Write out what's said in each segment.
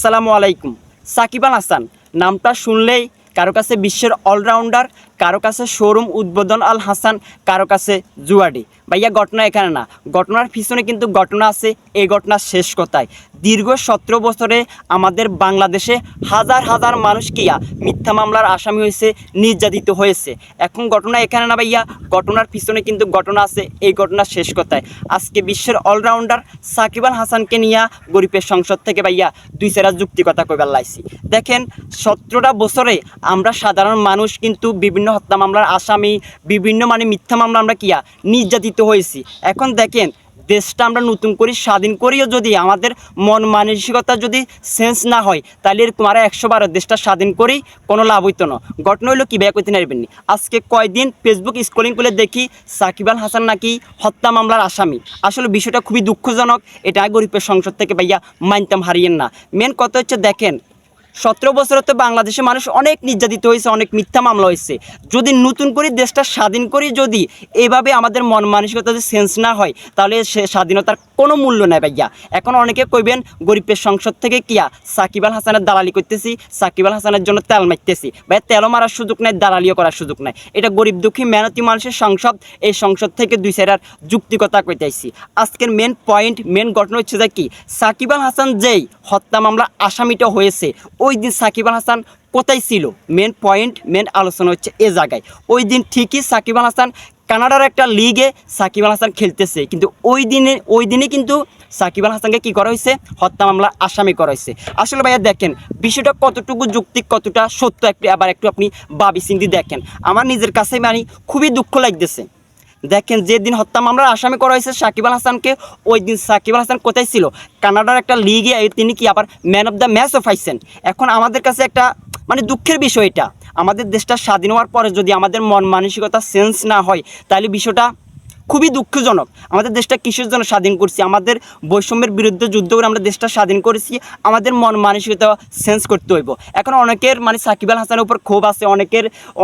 আসসালামু আলাইকুম। সাকিব আল হাসান নামটা শুনলেই কারো কাছে বিশ্বের অলরাউন্ডার, কারো কাছে শোরুম উদ্বোধন আল হাসান, কারো কাছে জুয়াডি। ভাইয়া ঘটনা এখানে না, ঘটনার পিছনে কিন্তু ঘটনা আছে। এই ঘটনার শেষ কথায় দীর্ঘ 17 বছরে আমাদের বাংলাদেশে হাজার হাজার মানুষ কিয়া মিথ্যা মামলার আসামি হয়েছে, নির্যাতিত হয়েছে। এখন ঘটনা এখানে না ভাইয়া, ঘটনার পিছনে কিন্তু ঘটনা আছে। এই ঘটনার শেষ কথায় আজকে বিশ্বের অলরাউন্ডার সাকিব আল হাসানকে নিয়ে গরিবের সংসদ থেকে ভাইয়া দুই চারা যুক্তি কথা কইবার লাইছি। দেখেন 17টা বছরে আমরা সাধারণ মানুষ কিন্তু বিভিন্ন হত্যা মামলার আসামি, বিভিন্ন মিথ্যা মামলা আমরা কিয়া নির্যাতিত হয়েছি। এখন দেখেন দেশটা আমরা নতুন করে স্বাধীন করিও যদি আমাদের মন মানসিকতা যদি সেন্স না হয়, তাহলে এরকম আর 112 দেশটা স্বাধীন করেই কোনো লাভ হইতো না। ঘটনা হইলো কি ভাইয়া কইতে নারবেননি, আজকে কয়দিন ফেসবুক স্ক্রলিং করে দেখি সাকিব আল হাসান নাকি হত্যা মামলার আসামি। আসলে বিষয়টা খুবই দুঃখজনক। এটা গরিবের সংসদ থেকে ভাইয়া মানতাম হারিয়েন না। মেন কথা হচ্ছে দেখেন 17 বছরে তো বাংলাদেশের মানুষ অনেক নির্যাতিত হয়েছে, অনেক মিথ্যা মামলা হয়েছে। যদি নতুন করে দেশটা স্বাধীন করি যদি এভাবে আমাদের মন মানসিকতা যদি সেন্স না হয়, তাহলে সে স্বাধীনতার কোনো মূল্য নেই ভাইয়া। এখন অনেকে কইবেন গরিবের সংসদ থেকে কিয়া সাকিব আল হাসানের দালালি করতেছি, সাকিব আল হাসানের জন্য তেল মারতেছি। ভাইয়া তেলও মারার সুযোগ নেই, দালালিও করার সুযোগ নেই। এটা গরিব দুঃখী মেহনতি মানুষের সংসদ। এই সংসদ থেকে দুই চারার যুক্তিকতা কইতেছি। আজকের মেন পয়েন্ট, মেন ঘটনা হচ্ছে যে কি সাকিব আল হাসান যেই হত্যা মামলা আসামিটা হয়েছে, ওই দিন সাকিব আল হাসান কোথায় ছিল? মেন পয়েন্ট, মেন আলোচনা হচ্ছে এ জায়গায়। ওই দিন ঠিকই সাকিব আল হাসান কানাডার একটা লিগে সাকিব আল হাসান খেলতেছে, কিন্তু ওই দিনে কিন্তু সাকিব আল হাসানকে কী করা হয়েছে? হত্যা মামলা আসামি করা হয়েছে। আসলে ভাইয়া দেখেন বিষয়টা কতটুকু যৌক্তিক, কতটা সত্য আবার একটু আপনি ভাবি চিন্তি দেখেন। আমার নিজের কাছে খুবই দুঃখ লাগতেছে। দেখেন যেদিন হত্যা মামলার আসামি করা হয়েছে সাকিব আল হাসানকে, ওই দিন সাকিব আল হাসান কোথায় ছিল? কানাডার একটা লিগে তিনি আবার ম্যান অফ দ্য ম্যাচও পাইছেন। এখন আমাদের কাছে একটা দুঃখের বিষয়, এটা আমাদের দেশটা স্বাধীন হওয়ার পরে যদি আমাদের মন মানসিকতা সেন্স না হয়, তাহলে বিষয়টা খুবই দুঃখজনক। আমাদের দেশটা কিসের জন্য স্বাধীন করছি? আমাদের বৈষম্যের বিরুদ্ধে যুদ্ধ করে আমরা দেশটা স্বাধীন করেছি। আমাদের মন মানসিকতা সেন্স করতে হইব। এখন অনেকের সাকিব আল হাসানের উপর ক্ষোভ আছে,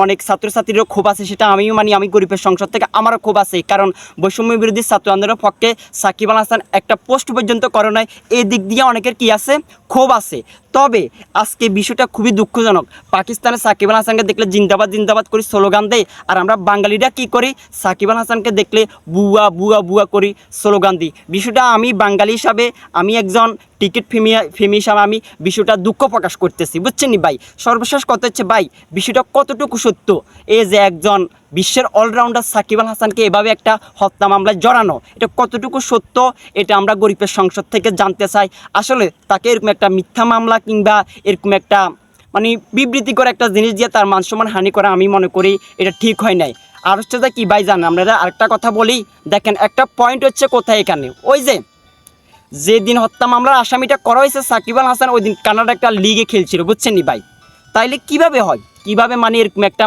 অনেক ছাত্রছাত্রীরও ক্ষোভ আছে। সেটা আমিও আমি গরিবের সংসদ থেকে আমারও ক্ষোভ আছে, কারণ বৈষম্য বিরোধী ছাত্র আন্দোলনের পক্ষে সাকিব আল হাসান একটা পোস্ট পর্যন্ত করে নাই। এই দিক দিয়ে অনেকের কি আছে? ক্ষোভ আছে। তবে আজকে বিষয়টা খুবই দুঃখজনক। পাকিস্তানে সাকিব আল হাসানকে দেখলে জিন্দাবাদ জিন্দাবাদ করে স্লোগান দেয়, আর আমরা বাঙালিরা কি করি? সাকিব আল হাসানকে দেখলে বুয়া বুয়া বুয়া করি, স্লোগান দিই। বিষয়টা আমি বাঙালি হিসাবে, আমি একজন টিকিট ফেমি হিসাবে আমি বিষয়টা দুঃখ প্রকাশ করতেছি, বুঝছেন নি ভাই? সর্বশেষ কথা হচ্ছে ভাই বিষয়টা কতটুকু সত্য, এই যে একজন বিশ্বের অলরাউন্ডার সাকিব আল হাসানকে এভাবে একটা হত্যা মামলায় জড়ানো, এটা কতটুকু সত্য এটা আমরা গরিবের সংসদ থেকে জানতে চাই। আসলে তাকে এরকম একটা মিথ্যা মামলা কিংবা এরকম একটা বিবৃতিকর একটা জিনিস দিয়ে তার মান সম্মান হানি করা আমি মনে করি এটা ঠিক হয় নাই। আর হচ্ছে যে কি ভাই জান, আমরা আরেকটা কথা বলি। দেখেন একটা পয়েন্ট হচ্ছে কোথায় এখানে, ওই যেদিন হত্যা মামলার আসামিটা করা হয়েছে সাকিব আল হাসান, ওই দিন কানাডা একটা লিগে খেলছিল, বুঝছেন নি ভাই? তাইলে কিভাবে হয়? কিভাবে এরকম একটা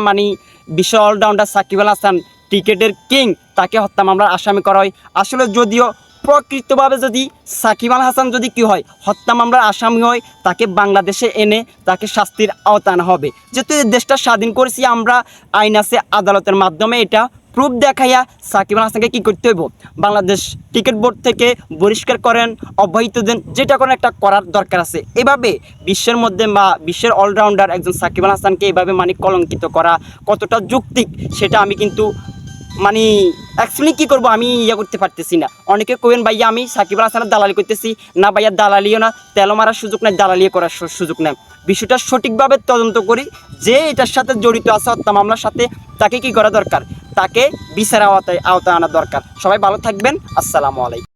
বিশ্ব অলরাউন্ডার সাকিব আল হাসান ক্রিকেটের কিং, তাকে হত্যা মামলার আসামি করা হয়? আসলে যদিও প্রকৃতভাবে যদি সাকিব আল হাসান যদি কি হয় হত্যা মামলার আসামি হয়, তাকে বাংলাদেশে এনে তাকে শাস্তির আওতায় আনা হবে। যেহেতু দেশটা স্বাধীন করেছি আমরা, আইন আছে, আদালতের মাধ্যমে এটা প্রুফ দেখাইয়া সাকিব আল হাসানকে কী করতে হইব? বাংলাদেশ ক্রিকেট বোর্ড থেকে বহিষ্কার করেন, অব্যাহতি দেন, যেটা কোনো একটা করার দরকার আছে। এভাবে বিশ্বের মধ্যে বা বিশ্বের অলরাউন্ডার একজন সাকিব আল হাসানকে এভাবে কলঙ্কিত করা কতটা যৌক্তিক সেটা আমি কিন্তু অ্যাকচুয়ালি কী করবো আমি করতে পারতেছি না। অনেকে কইবেন ভাইয়া আমি সাকিব আল হাসানের দালালি করতেছি না। ভাইয়া দালালিও না, তেলো মারার সুযোগ নেই, দালালিও করার সুযোগ নেই। বিষয়টা সঠিকভাবে তদন্ত করি, যে এটার সাথে জড়িত আছে হত্যা মামলার সাথে, তাকে কি করা দরকার? তাকে বিচার আওতায় আনা দরকার। সবাই ভালো থাকবেন। আসসালামু আলাইকুম।